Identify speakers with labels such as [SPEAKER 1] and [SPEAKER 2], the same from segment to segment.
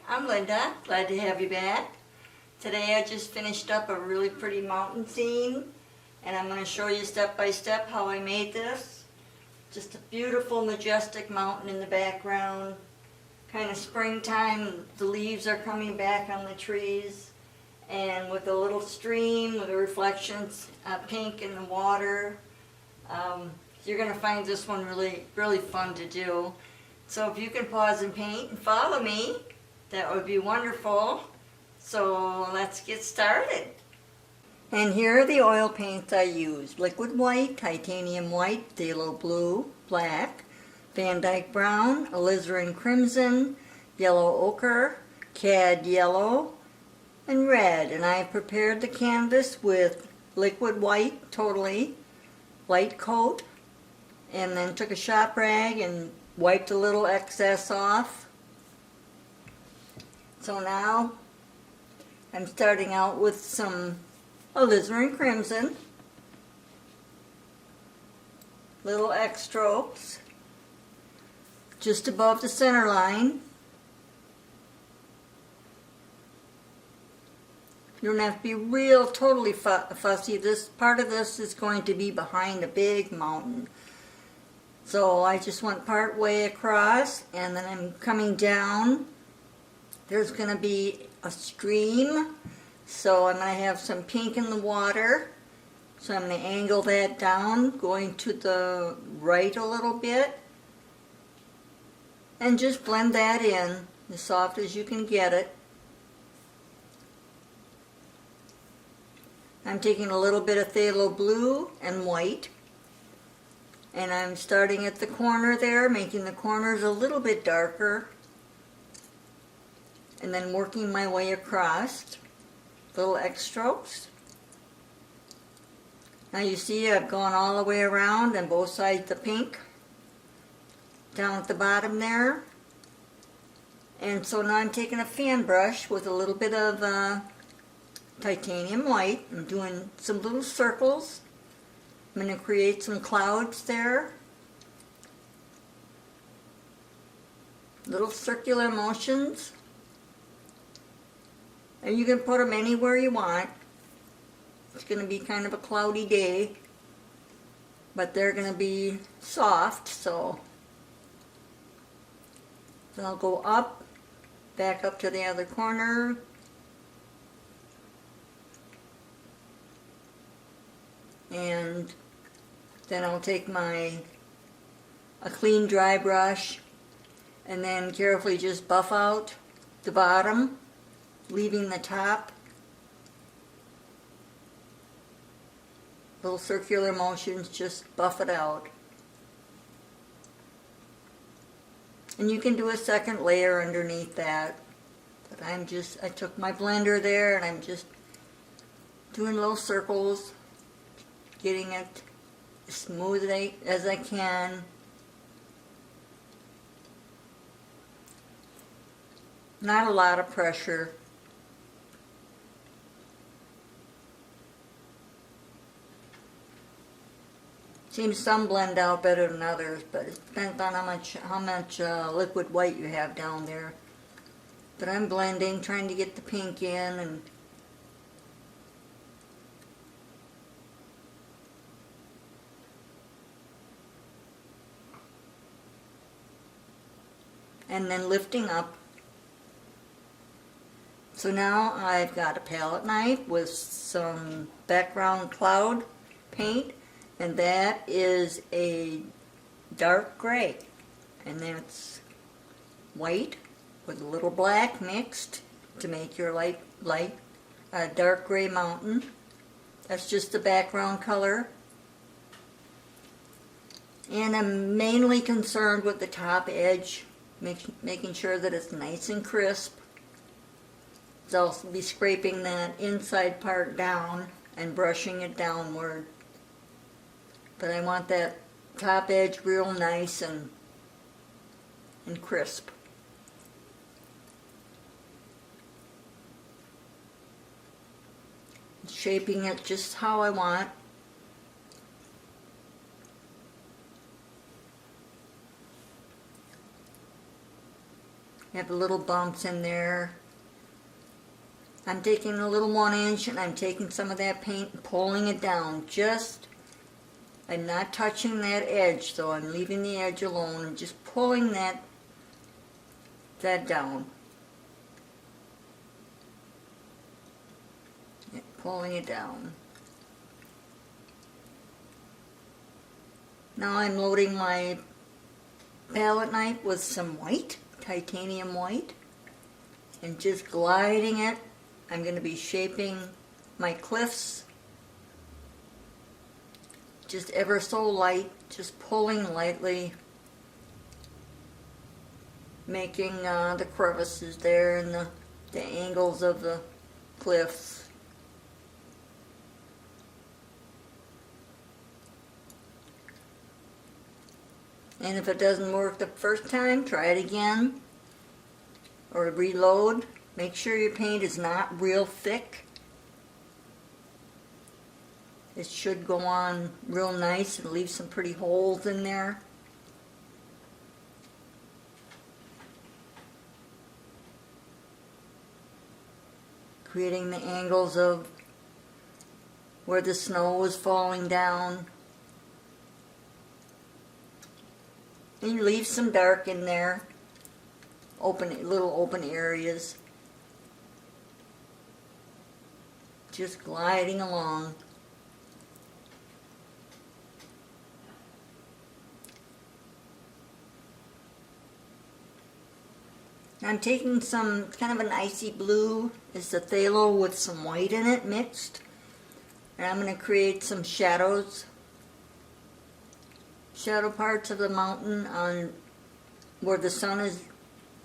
[SPEAKER 1] I'm Linda, glad to have you back. Today I just finished up a really pretty mountain scene and I'm going to show you step by step how I made this. Just a beautiful majestic mountain in the background, kind of springtime, the leaves are coming back on the trees and with a little stream with the reflections pink in the water. You're going to find this one really fun to do. So if you can pause and paint and follow me, that would be wonderful. So let's get started. And here are the oil paints I used. Liquid white, titanium white, phthalo blue, black, Van Dyke brown, alizarin crimson, yellow ochre, cad yellow, and red. And I prepared the canvas with liquid white, totally, light coat, and then took a shop rag and wiped a little excess off. So now I'm starting out with some alizarin crimson, little X strokes just above the center line. You don't have to be real totally fussy. This part of this is going to be behind a big mountain. So I just went part way across and then I'm coming down. There's going to be a stream, so I'm going to have some pink in the water. So I'm going to angle that down, going to the right a little bit, and just blend that in as soft as you can get it. I'm taking a little bit of phthalo blue and white, and I'm starting at the corner there, making the corners a little bit darker, and then working my way across, little X strokes. Now you see I've gone all the way around on both sides the pink, down at the bottom there. And so now I'm taking a fan brush with a little bit of titanium white. I'm doing some little circles. I'm going to create some clouds there. Little circular motions. And you can put them anywhere you want. It's going to be kind of a cloudy day, but they're going to be soft, so then I'll go up, back up to the other corner, and then I'll take a clean dry brush and then carefully just buff out the bottom, leaving the top. Little circular motions, just buff it out. And you can do a second layer underneath that. But I took my blender there and I'm just doing little circles, getting it as smooth as I can. Not a lot of pressure. Seems some blend out better than others, but it depends on how much liquid white you have down there. But I'm blending, trying to get the pink in, and then lifting up. So now I've got a palette knife with some background cloud paint. And that is a dark gray, and that's white with a little black mixed to make your dark gray mountain. That's just the background color. And I'm mainly concerned with the top edge, making sure that it's nice and crisp. So I'll be scraping that inside part down and brushing it downward. But I want that top edge real nice and crisp. Shaping it just how I want. Have little bumps in there. I'm taking a little 1-inch and I'm taking some of that paint and pulling it down. I'm not touching that edge, so I'm leaving the edge alone and just pulling that down. Yeah, pulling it down. Now I'm loading my palette knife with some white, titanium white, and just gliding it. I'm going to be shaping my cliffs just ever so light, just pulling lightly, making the crevices there and the angles of the cliffs. And if it doesn't work the first time, try it again or reload. Make sure your paint is not real thick. It should go on real nice and leave some pretty holes in there. Creating the angles of where the snow is falling down. And you leave some dark in there, little open areas. Just gliding along. I'm taking some kind of an icy blue, it's a phthalo with some white in it mixed, and I'm going to create some shadows, shadow parts of the mountain on where the sun is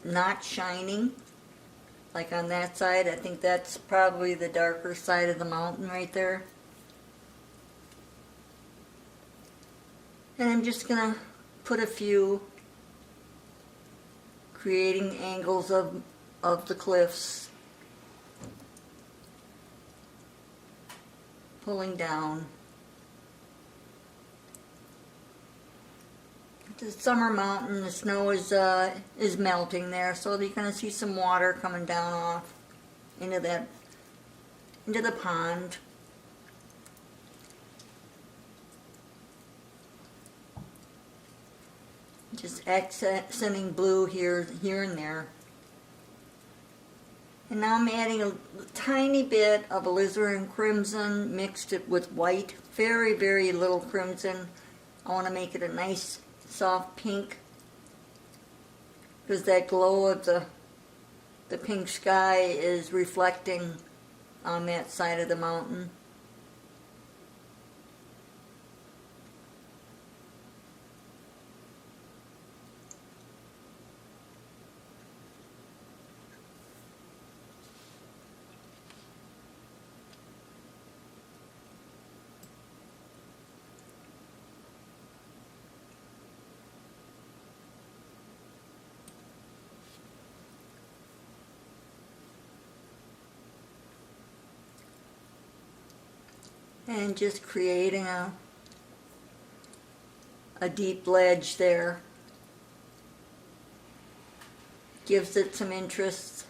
[SPEAKER 1] not shining, like on that side. I think that's probably the darker side of the mountain right there. And I'm just going to put a few, creating angles of the cliffs, pulling down. The summer mountain, the snow is melting there, so you're going to see some water coming down off into the pond. Just accenting blue here and there. And now I'm adding a tiny bit of alizarin crimson, mixed it with white, very, very little crimson. I want to make it a nice soft pink, because that glow of the pink sky is reflecting on that side of the mountain. And just creating a deep ledge there. Gives it some interest.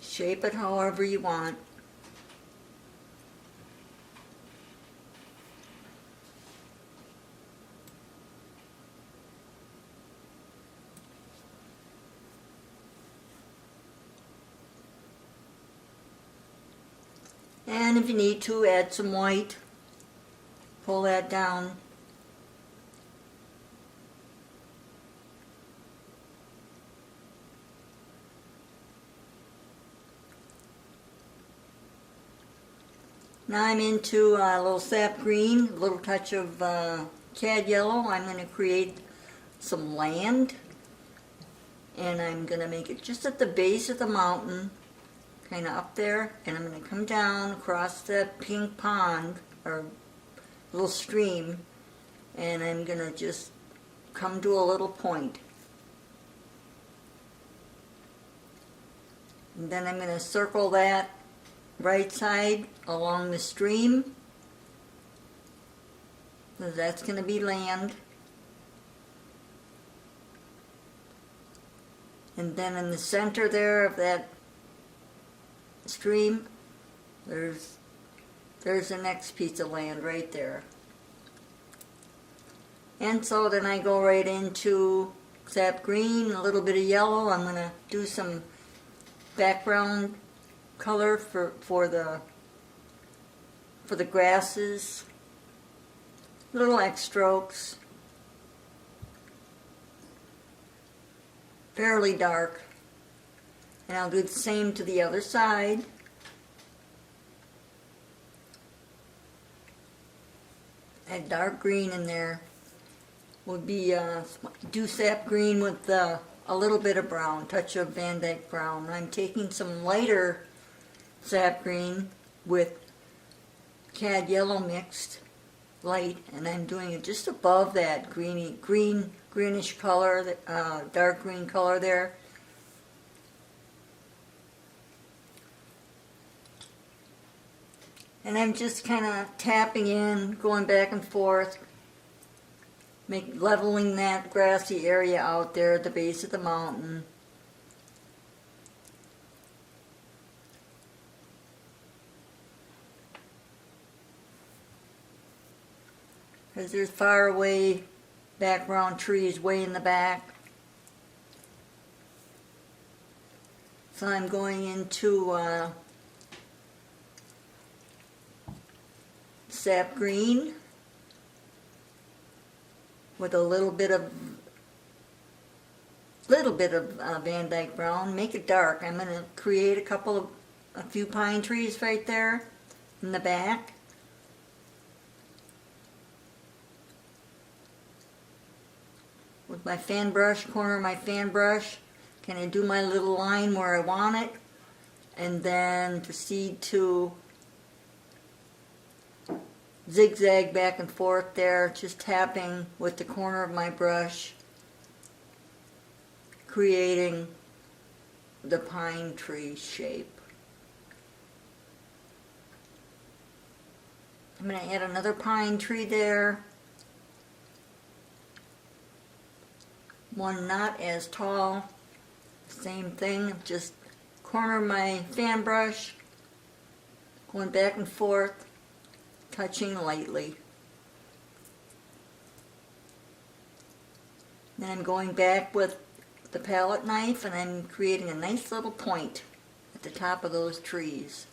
[SPEAKER 1] Shape it however you want. And if you need to, add some white. Pull that down. Now I'm into a little sap green, a little touch of cad yellow. I'm going to create some land. And I'm going to make it just at the base of the mountain, kind of up there, and I'm going to come down across that pink pond, or little stream, and I'm going to just come to a little point. And then I'm going to circle that right side along the stream, So that's going to be land. And then in the center there of that stream, there's the next piece of land right there. And so then I go right into sap green, a little bit of yellow. I'm going to do some background color for the grasses. Little X strokes. Fairly dark. And I'll do the same to the other side. Add dark green in there. Would be do sap green with a little bit of brown, touch of Van Dyke brown. I'm taking some lighter sap green with cad yellow mixed light, and I'm doing it just above that greenish color, dark green color there. And I'm just kind of tapping in, going back and forth, leveling that grassy area out there at the base of the mountain. Because there's far away background trees way in the back. So I'm going into sap green with a little bit of Van Dyke brown. Make it dark. I'm going to create a few pine trees right there in the back. With my fan brush, corner of my fan brush, can I do my little line where I want it, and then proceed to zigzag back and forth there, just tapping with the corner of my brush, creating the pine tree shape. I'm going to add another pine tree there. One not as tall. Same thing, just corner of my fan brush, going back and forth, touching lightly. Then I'm going back with the palette knife and I'm creating a nice little point at the top of those trees.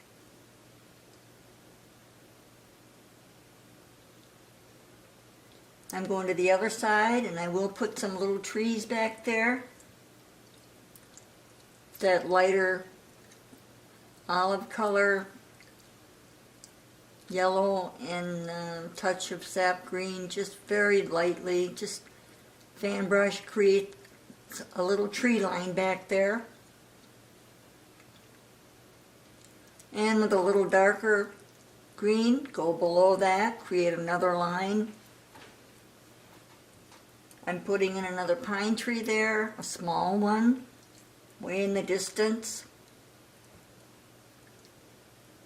[SPEAKER 1] I'm going to the other side and I will put some little trees back there. That lighter olive color, yellow, and touch of sap green, just very lightly, just fan brush, create a little tree line back there. And with a little darker green, go below that, create another line. I'm putting in another pine tree there, a small one, way in the distance.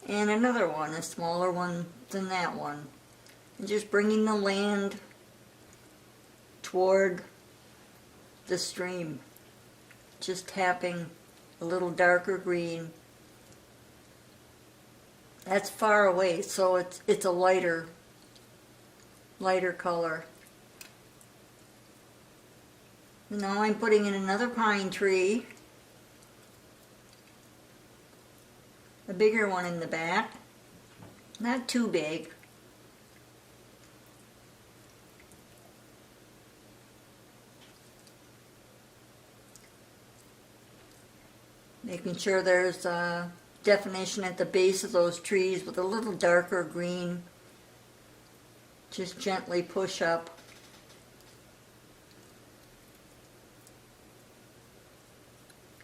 [SPEAKER 1] And another one, a smaller one than that one. And just bringing the land toward the stream. Just tapping a little darker green. That's far away, so it's a lighter color. Now I'm putting in another pine tree, a bigger one in the back, not too big. Making sure there's a definition at the base of those trees with a little darker green. Just gently push up.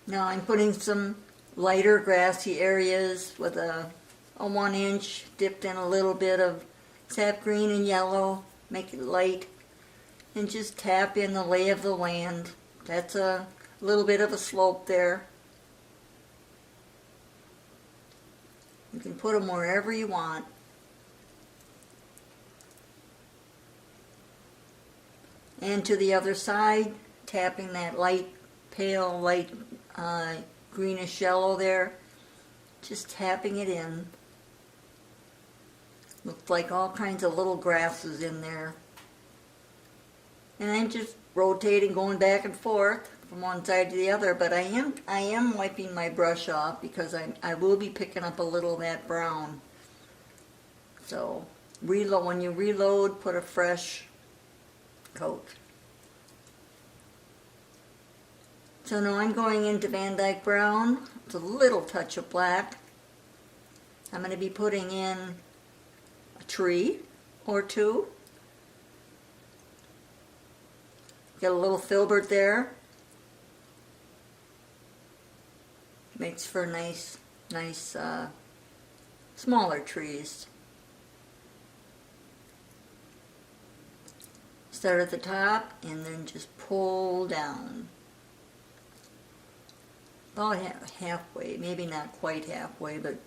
[SPEAKER 1] Now I'm putting some lighter grassy areas with a 1 inch dipped in a little bit of sap green and yellow, make it light, and just tap in the lay of the land. That's a little bit of a slope there. You can put them wherever you want. And to the other side, tapping that light, pale, light greenish yellow there. Just tapping it in. Looks like all kinds of little grasses in there. And I'm just rotating, going back and forth from one side to the other, but I am wiping my brush off because I will be picking up a little of that brown. So reload, when you reload, put a fresh coat. So now I'm going into Van Dyke Brown. It's a little touch of black. I'm going to be putting in a tree or two. Get a little filbert there. Makes for nice smaller trees. Start at the top and then just pull down. About halfway, maybe not quite halfway, but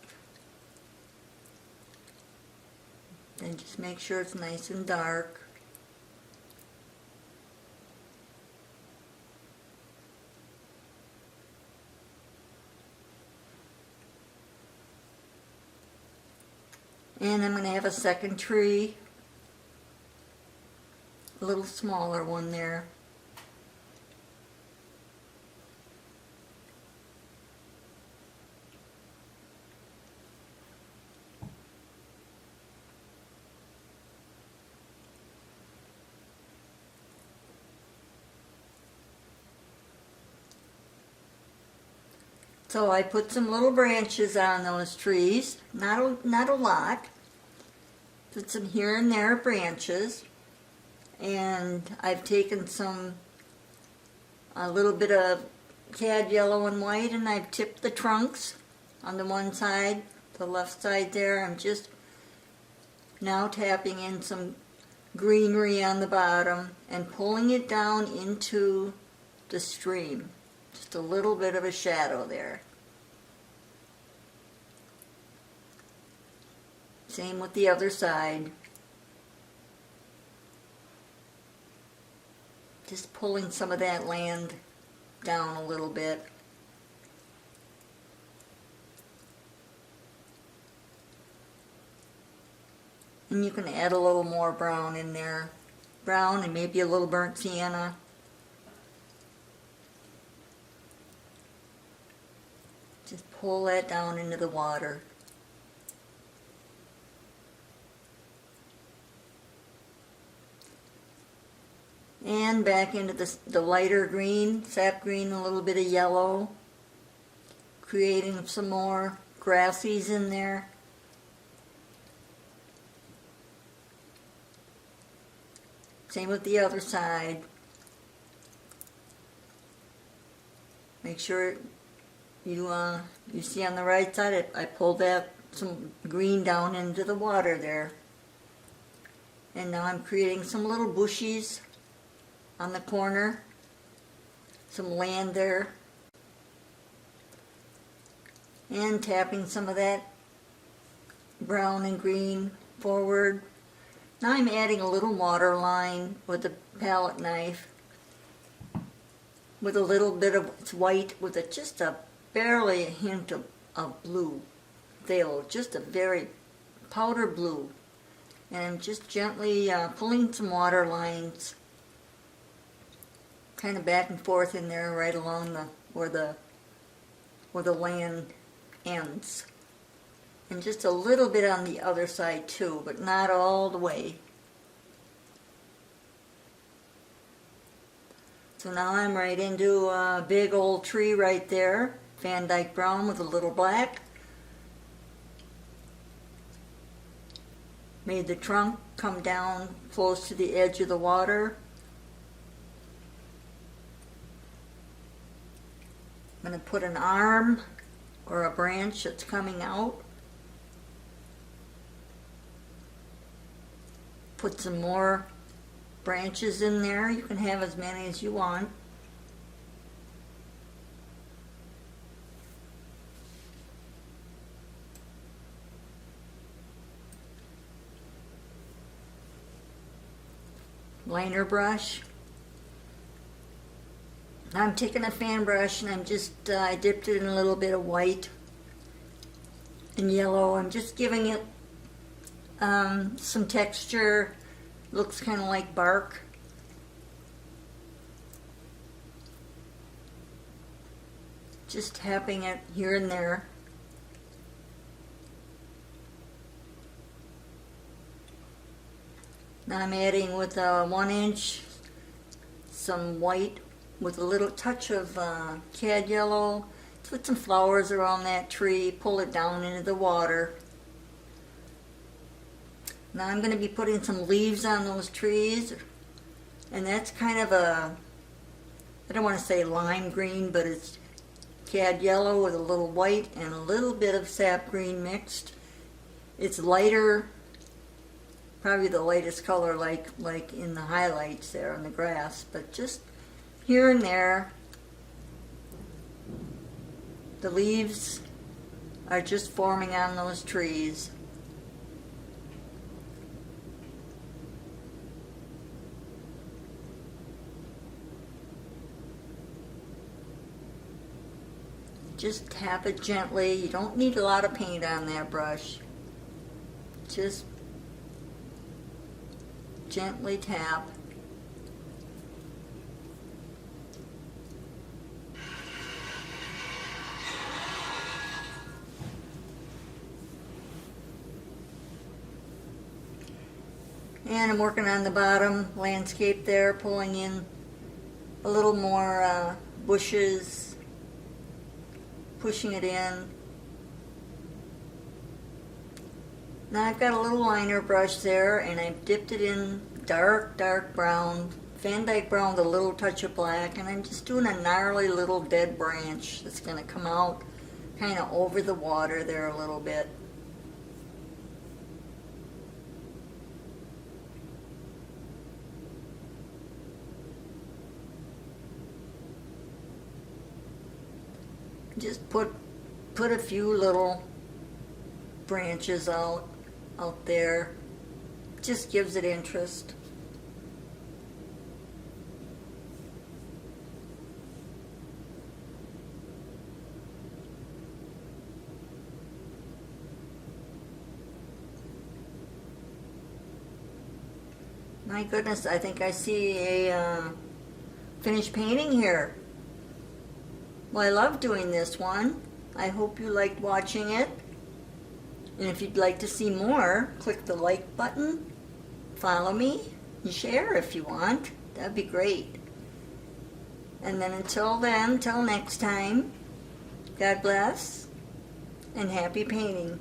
[SPEAKER 1] then just make sure it's nice and dark. And I'm going to have a second tree, a little smaller one there. So I put some little branches on those trees, not a lot. Put some here and there branches, and I've taken a little bit of cad yellow and white, and I've tipped the trunks on the one side, the left side there. I'm just now tapping in some greenery on the bottom and pulling it down into the stream. Just a little bit of a shadow there. Same with the other side. Just pulling some of that land down a little bit. And you can add a little more brown in there. Brown and maybe a little burnt sienna. Just pull that down into the water. And back into the lighter green, sap green, a little bit of yellow. Creating some more grassies in there. Same with the other side. Make sure you see on the right side, I pulled some green down into the water there. And now I'm creating some little bushies on the corner, some land there, and tapping some of that brown and green forward. Now I'm adding a little water line with a palette knife with a little bit of white with just barely a hint of blue veil, just a very powder blue. And I'm just gently pulling some water lines kind of back and forth in there, right along where the land ends, and just a little bit on the other side too, but not all the way. So now I'm right into a big old tree right there, Van Dyke Brown with a little black. Made the trunk come down close to the edge of the water. I'm going to put an arm or a branch that's coming out. Put some more branches in there. You can have as many as you want. Liner brush, Now I'm taking a fan brush and I'm just, I dipped it in a little bit of white and yellow. I'm just giving it some texture. Looks kind of like bark. Just tapping it here and there. Now I'm adding with a 1-inch some white with a little touch of cad yellow. Put some flowers around that tree, pull it down into the water. Now I'm going to be putting some leaves on those trees, and that's kind of a, I don't want to say lime green, but it's cad yellow with a little white and a little bit of sap green mixed. It's lighter, probably the lightest color like in the highlights there on the grass, but just here and there. The leaves are just forming on those trees. Just tap it gently. You don't need a lot of paint on that brush. Just gently tap. And I'm working on the bottom landscape there, pulling in a little more bushes, pushing it in. Now I've got a little liner brush there, and I've dipped it in dark brown, Van Dyke brown with a little touch of black, and I'm just doing a gnarly little dead branch that's going to come out kind of over the water there a little bit. Just put a few little branches out there. Just gives it interest. My goodness, I think I see a finished painting here. Well, I love doing this one. I hope you liked watching it. And if you'd like to see more, click the like button, follow me, and share if you want. That'd be great. And then until then, till next time, God bless, and happy painting.